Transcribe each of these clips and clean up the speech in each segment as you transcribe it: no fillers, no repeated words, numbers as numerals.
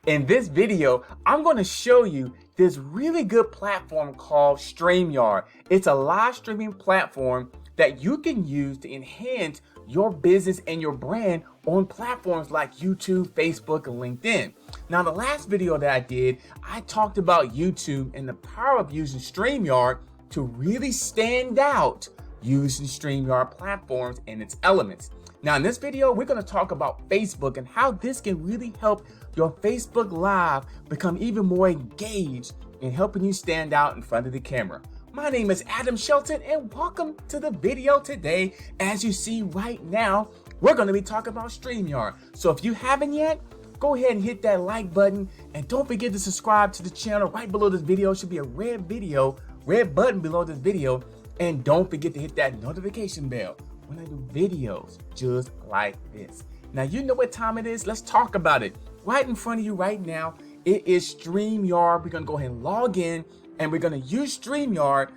In this video, I'm going to show you this really good platform called Streamyard. It's a live streaming platform that you can use to enhance your business and your brand on platforms like YouTube, Facebook, and LinkedIn. Now, the last video that I did, I talked about YouTube and the power of using Streamyard to really stand out using Streamyard platforms and its elements. Now, in this video, we're going to talk about Facebook and how this can really help your Facebook Live become even more engaged in helping you stand out in front of the camera. My name is Shelton, and welcome to the video today. As you see right now, we're going to be talking about Streamyard. So if you haven't yet, go ahead and hit that like button, and don't forget to subscribe to the channel. Right below this video should be a red button below this video, and don't forget to hit that notification bell when I do videos just like this. Now, you know what time it is. Let's talk about it. Right in front of you right now, it is Streamyard. We're going to go ahead and log in, and we're going to use Streamyard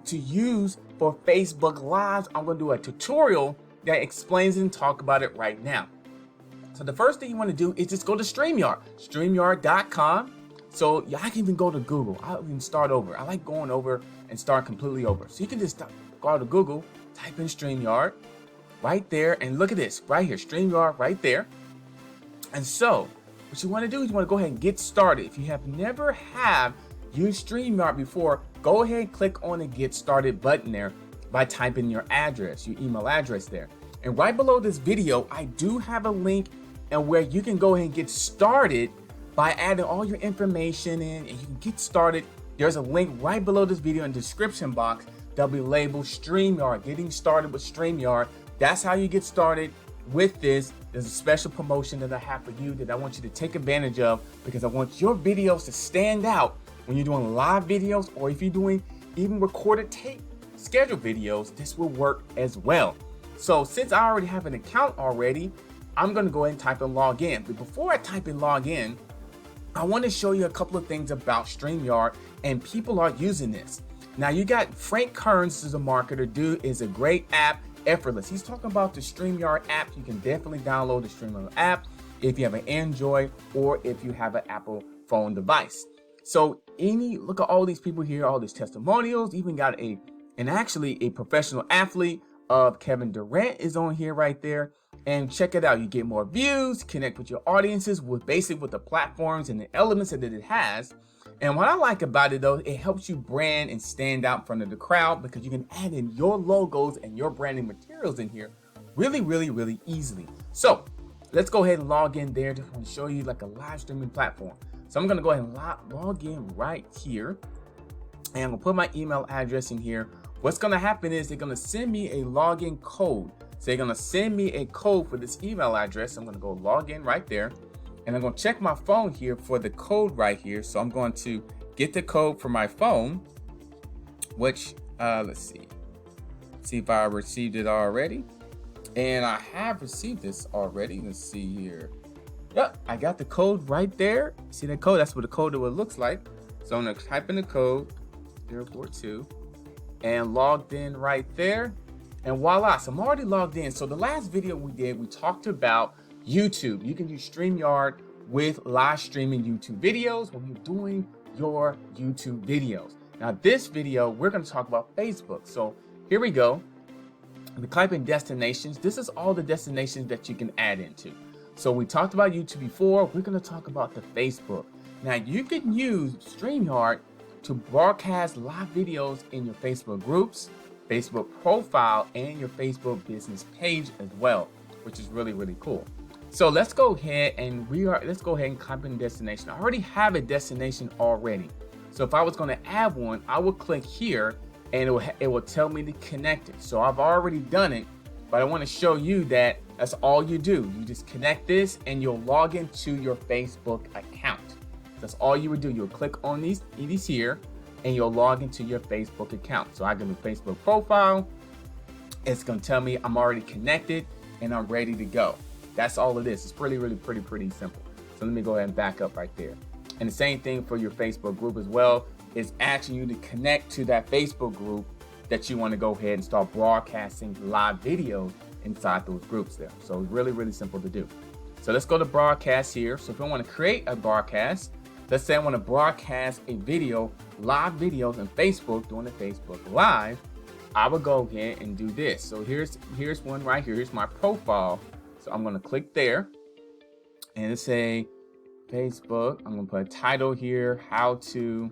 to use for Facebook Lives. I'm going to do a tutorial that explains and talk about it right now. So the first thing you want to do is just go to Streamyard, streamyard.com. So I can even go to Google. I'll even start over. I like going over and start completely over. So you can just go to Google, type in Streamyard right there, and look at this right here, Streamyard right there. And so what you want to do is you want to go ahead and get started. If you have never used Streamyard before, go ahead and click on the Get Started button there by typing your address, your email address there. And right below this video, I do have a link and where you can go ahead and get started by adding all your information in, and you can get started. There's a link right below this video in the description box that'll be labeled Streamyard, getting started with Streamyard. That's how you get started with this. There's a special promotion that I have for you that I want you to take advantage of, because I want your videos to stand out when you're doing live videos, or if you're doing even recorded tape scheduled videos, this will work as well. So since I already have an account already, I'm going to go ahead and type in log in. But before I type in log in, I want to show you a couple of things about Streamyard, and people are using this. Now, you got Frank Kearns is a marketer. Dude is a great app, effortless. He's talking about the Streamyard app. You can definitely download the Streamyard app if you have an Android or if you have an Apple phone device. So look at all these people here, all these testimonials. Even got actually a professional athlete of Kevin Durant is on here right there. And check it out. You get more views, connect with your audiences with the platforms and the elements that it has. And what I like about it, though, it helps you brand and stand out in front of the crowd, because you can add in your logos and your branding materials in here really, really, really easily. So let's go ahead and log in there. Just want to show you like a live streaming platform. So I'm going to go ahead and log in right here, and I'm going to put my email address in here. What's going to happen is they're going to send me a login code. So they're going to send me a code for this email address. I'm going to go log in right there, and I'm going to check my phone here for the code right here. So I'm going to get the code for my phone, which let's see if I received it already. And I have received this already. Let's see here. Yep, I got the code right there. See that code? That's what the code looks like. So I'm going to type in the code 042 and logged in right there. And voila, so I'm already logged in. So the last video we did, we talked about YouTube. You can use Streamyard with live streaming YouTube videos when you're doing your YouTube videos. Now this video, we're going to talk about Facebook. So here we go. We type in destinations. This is all the destinations that you can add into. So we talked about YouTube before. We're going to talk about the Facebook. Now you can use Streamyard to broadcast live videos in your Facebook groups, Facebook profile, and your Facebook business page as well, which is really, really cool. So let's go ahead and type in destination. I already have a destination already. So if I was going to add one, I will click here, and it will tell me to connect it. So I've already done it, but I want to show you that that's all you do. You just connect this, and you'll log into your Facebook account. That's all you would do. You'll click on these here, and you'll log into your Facebook account. So I go to Facebook profile. It's going to tell me I'm already connected and I'm ready to go. That's all it is. It's pretty simple. So let me go ahead and back up right there. And the same thing for your Facebook group as well. It's asking you to connect to that Facebook group that you want to go ahead and start broadcasting live videos inside those groups there. So it's really, really simple to do. So let's go to broadcast here. So if I want to create a broadcast, let's say I want to broadcast a video, live videos on Facebook, doing a Facebook Live, I would go ahead and do this. So here's one right here. Here's my profile. So I'm going to click there and let's say Facebook. I'm going to put a title here, how to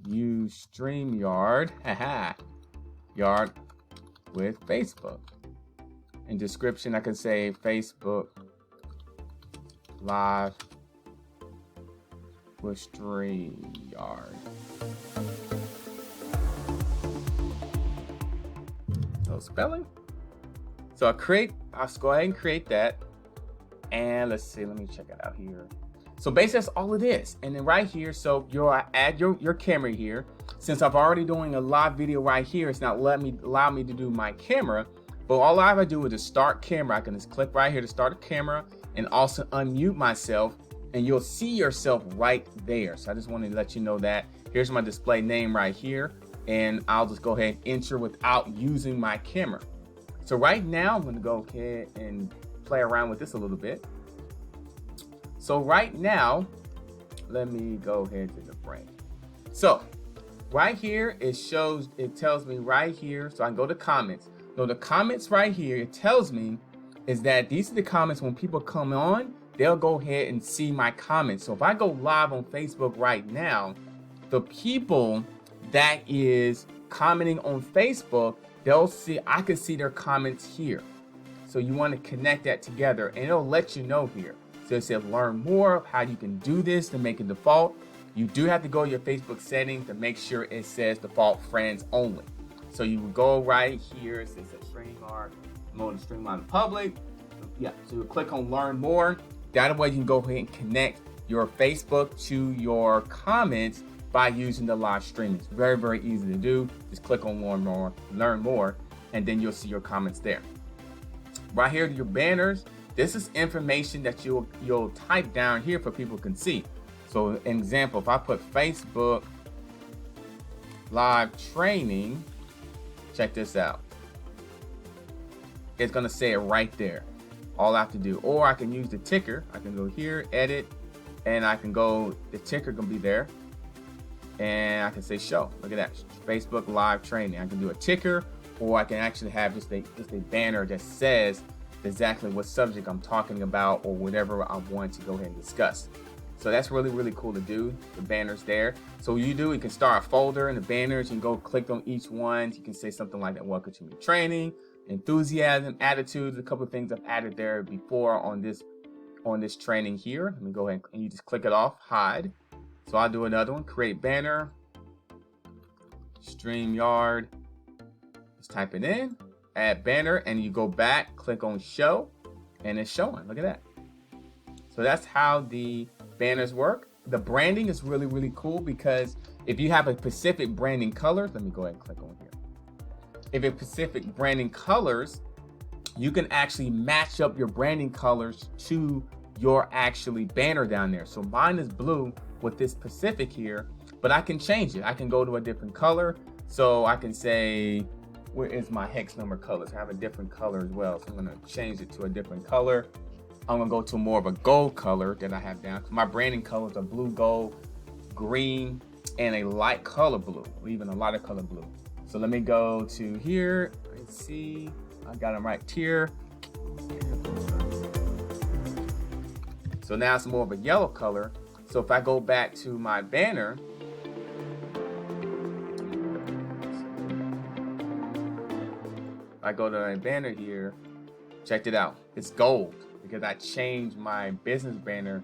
use Streamyard, Yard with Facebook. In description, I can say Facebook Live with Streamyard. So spelling. So I'll go ahead and create that. And let's see, let me check it out here. So basically that's all it is. And then right here, so you'll add your camera here. Since I've already doing a live video right here, it's not allow me to do my camera. But all I have to do is just start camera. I can just click right here to start a camera and also unmute myself, and you'll see yourself right there. So I just wanted to let you know that. Here's my display name right here, and I'll just go ahead and enter without using my camera. So right now I'm going to go ahead and play around with this a little bit. So right now, let me go ahead to the break. So right here, it tells me right here, so I can go to comments. So the comments right here, it tells me is that these are the comments when people come on, they'll go ahead and see my comments. So if I go live on Facebook right now, the people that is commenting on Facebook, I can see their comments here. So you want to connect that together and it'll let you know here. So it says learn more of how you can do this to make it default. You do have to go to your Facebook settings to make sure it says default friends only. So you would go right here, it says Streamyard, mode to stream on the public. Yeah, so you click on learn more. That way you can go ahead and connect your Facebook to your comments by using the live streaming. It's very, very easy to do. Just click on learn more, and then you'll see your comments there. Right here, your banners. This is information that you'll type down here for people can see. So an example, if I put Facebook live training, check this out. It's gonna say it right there. All I have to do, or I can use the ticker. I can go here, edit, and I can go, the ticker gonna be there. And I can say show, look at that, Facebook live training. I can do a ticker, or I can actually have just a banner that says exactly what subject I'm talking about or whatever I want to go ahead and discuss. So that's really, really cool to do, the banners there. So you can start a folder in the banners, you can go click on each one. You can say something like that, welcome to me training, enthusiasm, attitude, a couple of things I've added there before on this training here. Let me go ahead and you just click it off, hide. So I'll do another one, create banner, Streamyard, just type it in, add banner, and you go back, click on show, and it's showing, look at that. So that's how the banners work. The branding is really, really cool because if you have a specific branding color, let me go ahead and click on here. If it's specific branding colors, you can actually match up your branding colors to your actually banner down there. So mine is blue with this specific here, but I can change it. I can go to a different color. So I can say, where is my hex number colors? I have a different color as well. So I'm gonna change it to a different color. I'm gonna go to more of a gold color that I have down. My branding colors are blue, gold, green, and a light color blue, or even a lighter color blue. So let me go to here. Let's see, I got them right here. So now it's more of a yellow color. So if I go back to my banner, I go to my banner here, check it out. It's gold because I changed my business banner,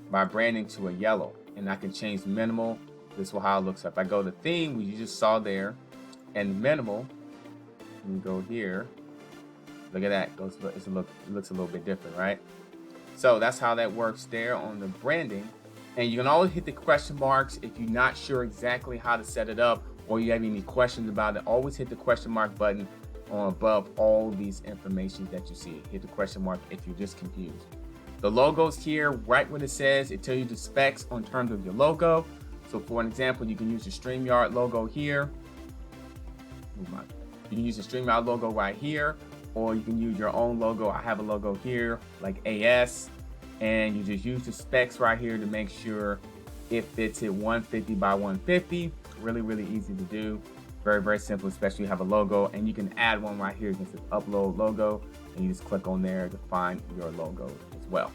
my branding to a yellow, and I can change minimal. This is how it looks. If I go to theme, which you just saw there, and minimal, and go here, look at that. It looks a little bit different, right? So that's how that works there on the branding. And you can always hit the question marks if you're not sure exactly how to set it up or you have any questions about it. Always hit the question mark button on above all these information that you see. Hit the question mark if you're just confused. The logo's here, right when it says, it tells you the specs on terms of your logo. So for an example, you can use the Streamyard logo here. You can use the Streamyard logo right here, or you can use your own logo. I have a logo here like AS, and you just use the specs right here to make sure it fits it 150 by 150. Really easy to do. Very simple, especially you have a logo, and you can add one right here. You can just upload logo, and you just click on there to find your logo as well.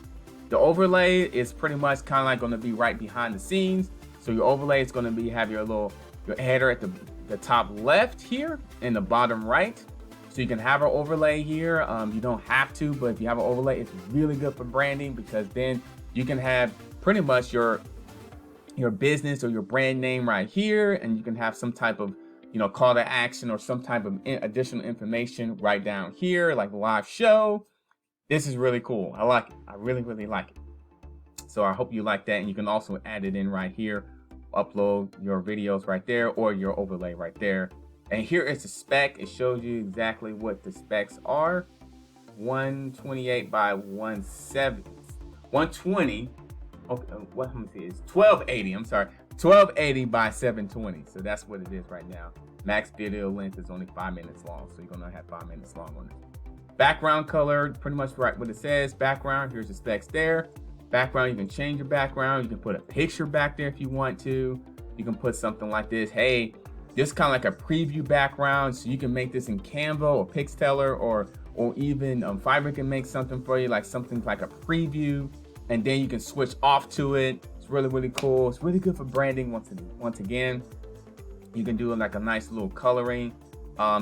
The overlay is pretty much kind of like going to be right behind the scenes. So your overlay is going to be have your header at the top left here and the bottom right. So you can have an overlay here. You don't have to, but if you have an overlay, it's really good for branding, because then you can have pretty much your business or your brand name right here, and you can have some type of call to action or some type of additional information right down here, like live show. This is really cool. I like it. I really like it. So I hope you like that. And you can also add it in right here, upload your videos right there, or your overlay right there. And here is the spec. It shows you exactly what the specs are. 128 by 120. Okay, what let me see, it's 1280. I'm sorry, 1280 by 720. So that's what it is right now. Max video length is only 5 minutes long, so you're gonna have 5 minutes long on it. Background color, pretty much right what it says. Background, here's the specs there. Background, you can change your background. You can put a picture back there if you want to. You can put something like this. Hey, this is kind of like a preview background, so you can make this in Canva or Pixteller, or even Fiverr can make something for you, like something like a preview, and then you can switch off to it. It's really cool. It's really good for branding. Once again, you can do like a nice little coloring.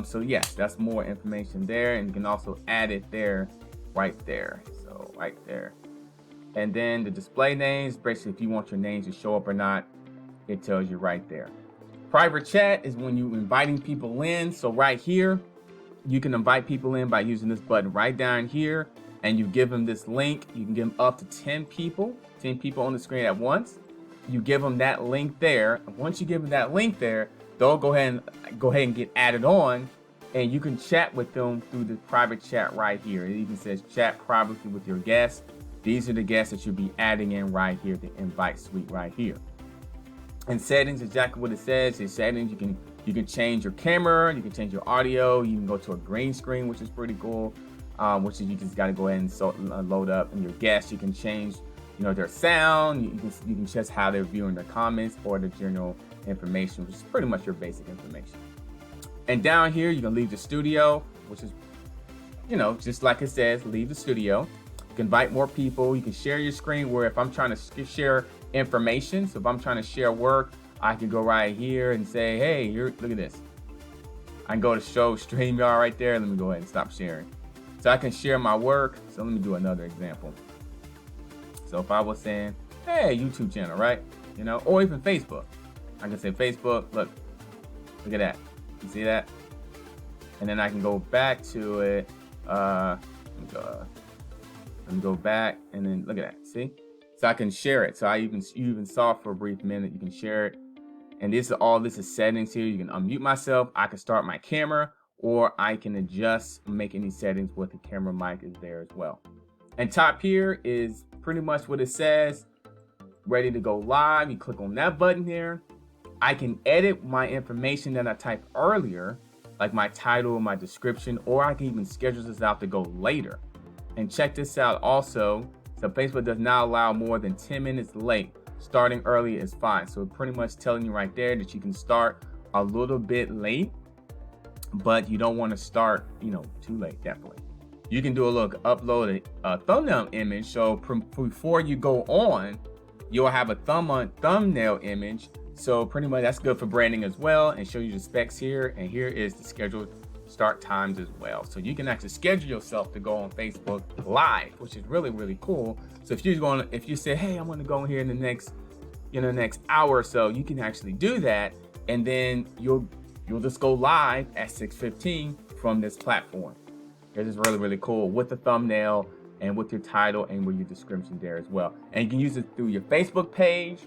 So yes, that's more information there, and you can also add it there, right there. So right there, and then the display names. Basically, if you want your names to show up or not, it tells you right there. Private chat is when you're inviting people in. So right here, you can invite people in by using this button right down here, and you give them this link. You can give them up to 10 people on the screen at once. You give them that link there. Once you give them that link there, they'll go ahead and get added on, and you can chat with them through the private chat right here. It even says chat privately with your guests. These are the guests that you'll be adding in right here, the invite suite right here. And settings, exactly what it says. In settings, you can change your camera, you can change your audio, you can go to a green screen, which is pretty cool. Which is you just got to go ahead and load up. And your guests, you can change, their sound. You can just how they're viewing their comments or the general information, which is pretty much your basic information. And down here, you can leave the studio, which is, just like it says, leave the studio. You can invite more people. You can share your screen, where if I'm trying to share information, so if I'm trying to share work, I can go right here and say, hey, look at this. I can go to show Streamyard right there. Let me go ahead and stop sharing. So I can share my work. So let me do another example. So if I was saying, hey, YouTube channel, right? Or even Facebook. I can say Facebook, look at that. You see that? And then I can go back to it. Let me go back, and then look at that. See? So I can share it. So you even saw for a brief minute, you can share it. And this is settings here. You can unmute myself. I can start my camera, or I can adjust, make any settings with the camera mic is there as well. And top here is pretty much what it says. Ready to go live. You click on that button here. I can edit my information that I typed earlier, like my title, my description, or I can even schedule this out to go later. And check this out also. So Facebook does not allow more than 10 minutes late. Starting early is fine. So pretty much telling you right there that you can start a little bit late, but you don't want to start, too late, definitely. You can do upload a thumbnail image. So before you go on, you'll have a thumbnail image. So pretty much that's good for branding as well, and show you the specs here. And here is the scheduled start times as well. So you can actually schedule yourself to go on Facebook live, which is really cool. So if you say, hey, I'm going to go here in the next hour or so, you can actually do that, and then you'll just go live at 6:15 from this platform. This is really cool with the thumbnail and with your title and with your description there as well. And you can use it through your Facebook page,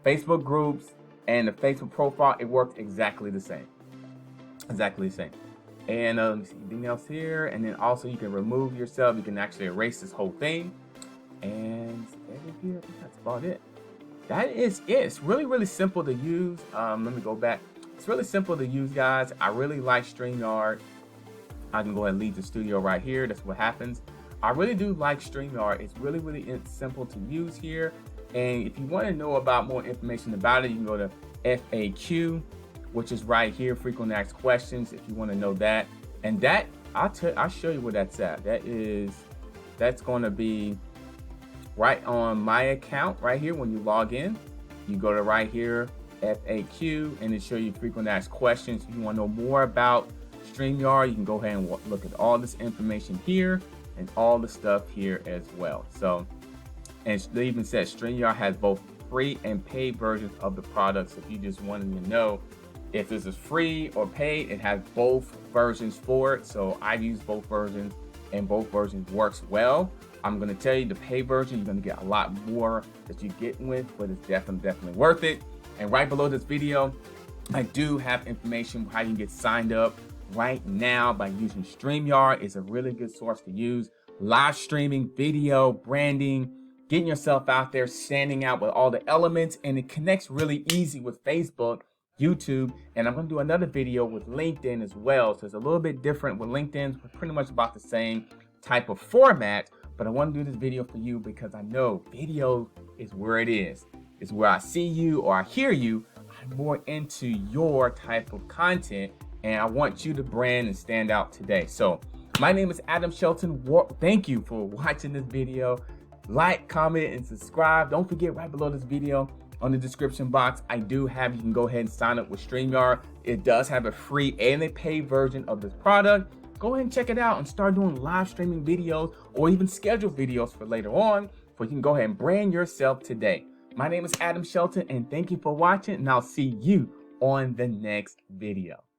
Facebook groups, and the Facebook profile. It works exactly the same. And let me see anything else here. And then also you can remove yourself. You can actually erase this whole thing. And I think that's about it. That is it. It's really simple to use. Let me go back. It's really simple to use, guys. I really like Streamyard. I can go ahead and leave the studio right here. That's what happens. I really do like Streamyard. It's really simple to use here. And if you want to know about more information about it, you can go to FAQ, which is right here, frequently asked questions, if you want to know that. And that, I'll show you where that's at. That's going to be right on my account right here. When you log in, you go to right here, FAQ, and it show you frequently asked questions. If you want to know more about Streamyard, you can go ahead and look at all this information here and all the stuff here as well. So, and they even said Streamyard has both free and paid versions of the product. So if you just wanted to know if this is free or paid, it has both versions for it. So I've used both versions and both versions works well. I'm going to tell you the paid version, you're going to get a lot more that you're getting with, but it's definitely worth it. And right below this video, I do have information how you can get signed up right now by using Streamyard. It's a really good source to use. Live streaming, video, branding, getting yourself out there, standing out with all the elements, and it connects really easy with Facebook, YouTube, and I'm going to do another video with LinkedIn as well. So it's a little bit different with LinkedIn. It's pretty much about the same type of format, but I want to do this video for you because I know video is where it is. It's where I see you or I hear you. I'm more into your type of content, and I want you to brand and stand out today. So my name is Adam Shelton. Thank you for watching this video. Like, comment, and subscribe. Don't forget right below this video on the description box, you can go ahead and sign up with Streamyard. It does have a free and a paid version of this product. Go ahead and check it out and start doing live streaming videos or even schedule videos for later on, so you can go ahead and brand yourself today. My name is Adam Shelton, and thank you for watching, and I'll see you on the next video.